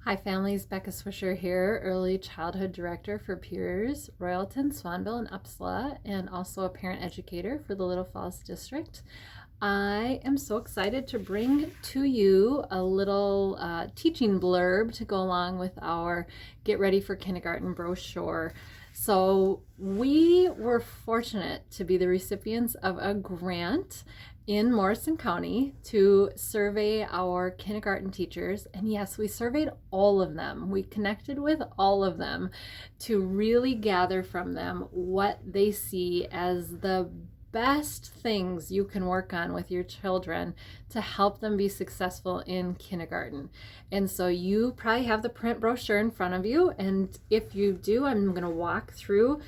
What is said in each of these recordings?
Hi families, Becca Swisher here, Early Childhood Director for Peers, Royalton, Swanville, and Upsala, and also a parent educator for the Little Falls District. I am so excited to bring to you a little teaching blurb to go along with our Get Ready for Kindergarten brochure. So we were fortunate to be the recipients of a grant in Morrison County to survey our kindergarten teachers. And yes, we surveyed all of them. We connected with all of them to really gather from them what they see as the best things you can work on with your children to help them be successful in kindergarten. And so you probably have the print brochure in front of you. And if you do, I'm going to walk through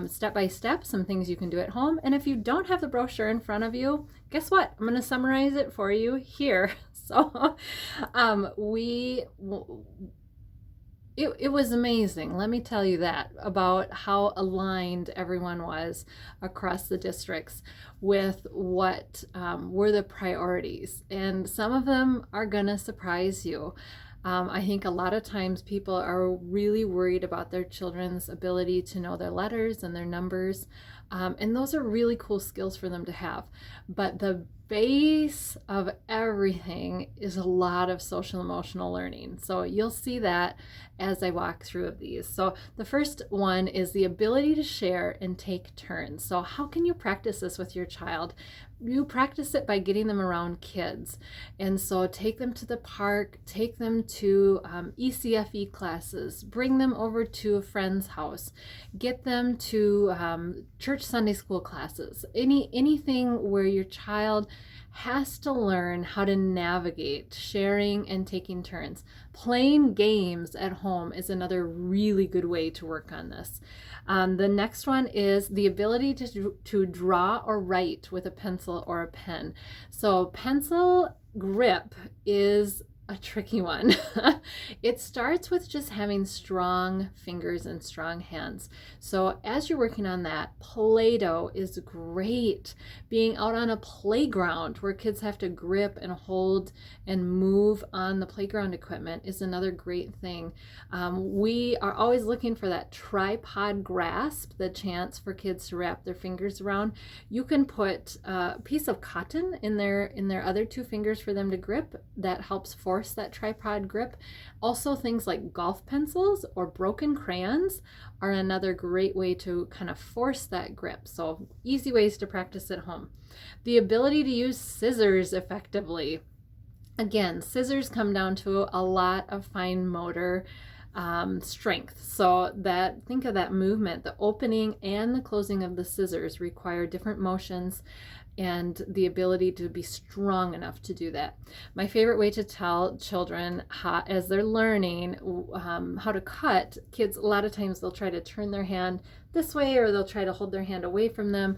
step by step some things you can do at home. And if you don't have the brochure in front of you, guess what? I'm going to summarize it for you here. So it was amazing, let me tell you that, about how aligned everyone was across the districts with what were the priorities. And some of them are going to surprise you. I think a lot of times people are really worried about their children's ability to know their letters and their numbers. And those are really cool skills for them to have. But the base of everything is a lot of social emotional learning. So you'll see that as I walk through of these. So the first one is the ability to share and take turns. So how can you practice this with your child? You practice it by getting them around kids. And so take them to the park, take them to ECFE classes, bring them over to a friend's house, get them to church Sunday school classes, anything where your child has to learn how to navigate sharing and taking turns. Playing games at home is another really good way to work on this. The next one is the ability to draw or write with a pencil or a pen. So pencil grip is a tricky one. It starts with just having strong fingers and strong hands. So as you're working on that, Play-Doh is great. Being out on a playground where kids have to grip and hold and move on the playground equipment is another great thing. We are always looking for that tripod grasp, the chance for kids to wrap their fingers around. You can put a piece of cotton in their other two fingers for them to grip. That helps force that tripod grip. Also, things like golf pencils or broken crayons are another great way to kind of force that grip. So easy ways to practice at home. The ability to use scissors effectively. Again, scissors come down to a lot of fine motor strength. So think of that movement, the opening and the closing of the scissors require different motions and the ability to be strong enough to do that. My favorite way to tell children as they're learning how to cut, kids, a lot of times they'll try to turn their hand this way or they'll try to hold their hand away from them.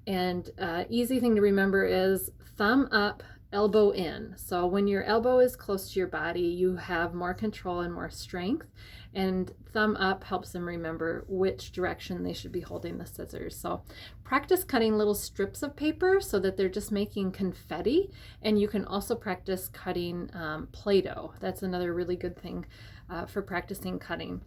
And easy thing to remember is thumb up, elbow in. So when your elbow is close to your body, you have more control and more strength. And thumb up helps them remember which direction they should be holding the scissors. So practice cutting little strips of paper so that they're just making confetti. And you can also practice cutting Play-Doh. That's another really good thing for practicing cutting.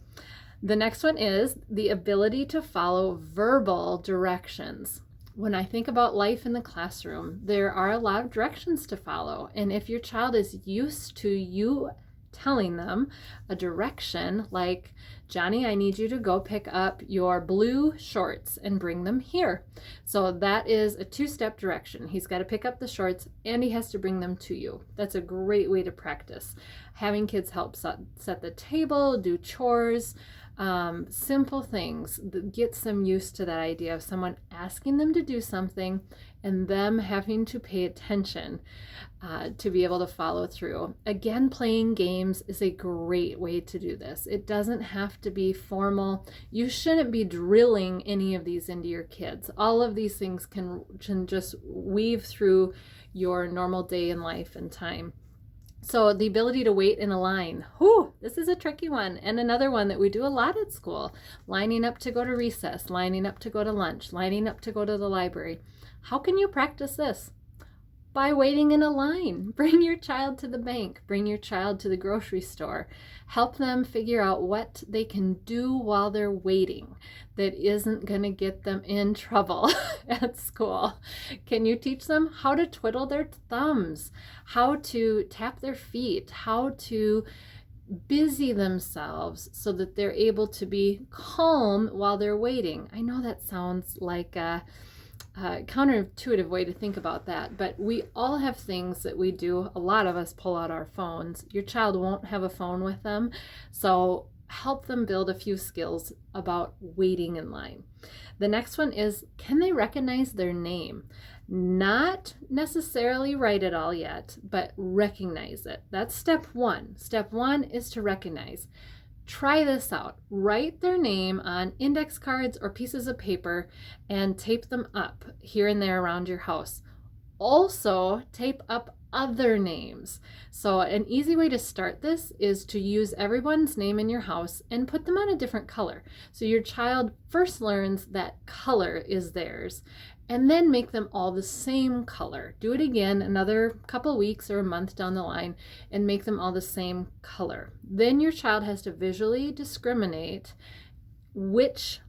The next one is the ability to follow verbal directions. When I think about life in the classroom, there are a lot of directions to follow. And if your child is used to you telling them a direction like, Johnny, I need you to go pick up your blue shorts and bring them here. So that is a two-step direction. He's got to pick up the shorts and he has to bring them to you. That's a great way to practice. Having kids help set the table, do chores, simple things that gets them used to that idea of someone asking them to do something and them having to pay attention to be able to follow through. Again, playing games is a great way to do this. It doesn't have to be formal. You shouldn't be drilling any of these into your kids. All of these things can just weave through your normal day in life and time. So the ability to wait in a line, this is a tricky one. And another one that we do a lot at school, lining up to go to recess, lining up to go to lunch, lining up to go to the library. How can you practice this? by waiting in a line. Bring your child to the bank, bring your child to the grocery store. Help them figure out what they can do while they're waiting that isn't going to get them in trouble at school. Can you teach them how to twiddle their thumbs, how to tap their feet, how to busy themselves so that they're able to be calm while they're waiting? I know that sounds like a counterintuitive way to think about that, but we all have things that we do. A lot of us pull out our phones. Your child won't have a phone with them, so help them build a few skills about waiting in line. The next one is, can they recognize their name? Not necessarily write it all yet, but recognize it. That's step one. Step one is to recognize. Try this out. Write their name on index cards or pieces of paper and tape them up here and there around your house. Also, tape up other names. So an easy way to start this is to use everyone's name in your house and put them on a different color. So your child first learns that color is theirs, and then make them all the same color. Do it again another couple weeks or a month down the line and make them all the same color. Then your child has to visually discriminate which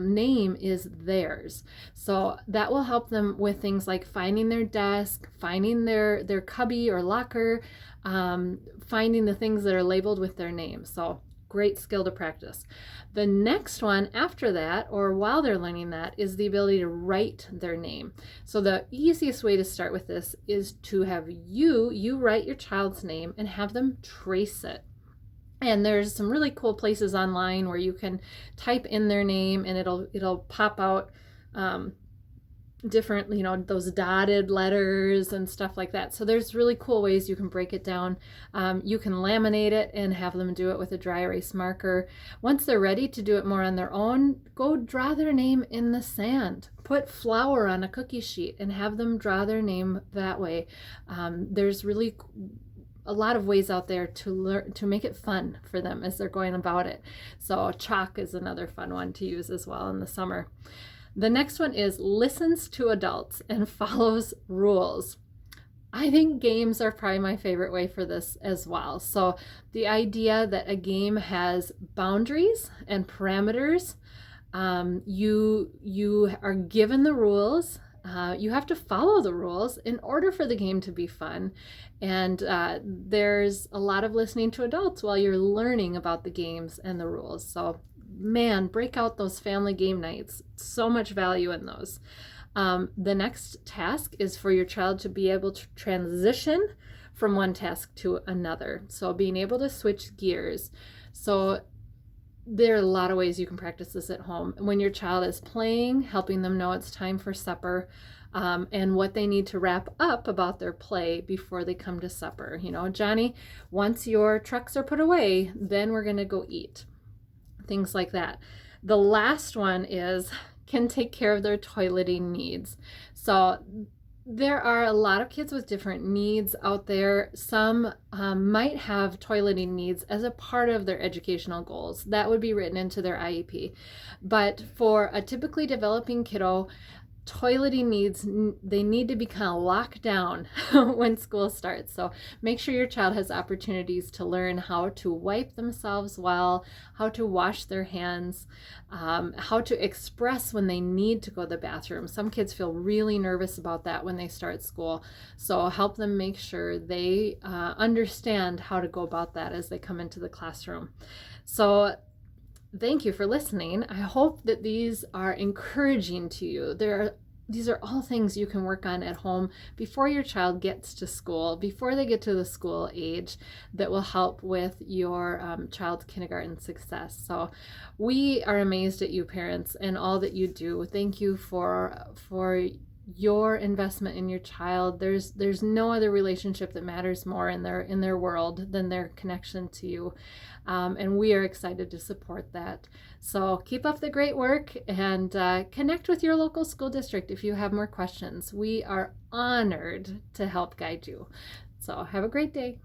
name is theirs. So that will help them with things like finding their desk, finding their cubby or locker, finding the things that are labeled with their name. So great skill to practice. The next one after that, or while they're learning that, is the ability to write their name. So the easiest way to start with this is to have you write your child's name and have them trace it. And there's some really cool places online where you can type in their name and it'll pop out different, those dotted letters and stuff like that. So there's really cool ways you can break it down. You can laminate it and have them do it with a dry erase marker. Once they're ready to do it more on their own, go draw their name in the sand. Put flour on a cookie sheet and have them draw their name that way. There's really a lot of ways out there to learn, to make it fun for them as they're going about it. So chalk is another fun one to use as well in the summer. The next one is listens to adults and follows rules. I think games are probably my favorite way for this as well. So the idea that a game has boundaries and parameters, you are given the rules. You have to follow the rules in order for the game to be fun. And there's a lot of listening to adults while you're learning about the games and the rules. So man, break out those family game nights. So much value in those. The next task is for your child to be able to transition from one task to another. So being able to switch gears. So there are a lot of ways you can practice this at home. When your child is playing, helping them know it's time for supper, and what they need to wrap up about their play before they come to supper. Johnny, once your trucks are put away, then we're going to go eat. Things like that. The last one is can take care of their toileting needs. So there are a lot of kids with different needs out there. Some might have toileting needs as a part of their educational goals. That would be written into their IEP. But for a typically developing kiddo, toileting needs, they need to be kind of locked down when school starts. So make sure your child has opportunities to learn how to wipe themselves well, how to wash their hands, how to express when they need to go to the bathroom. Some kids feel really nervous about that when they start school. So help them make sure they understand how to go about that as they come into the classroom. So thank you for listening. I hope that these are encouraging to you. These are all things you can work on at home before your child gets to school, before they get to the school age, that will help with your child's kindergarten success. So we are amazed at you parents and all that you do. Thank you for your investment in your child. There's no other relationship that matters more in their world than their connection to you, and we are excited to support that. So keep up the great work and connect with your local school district if you have more questions. We are honored to help guide you. So have a great day.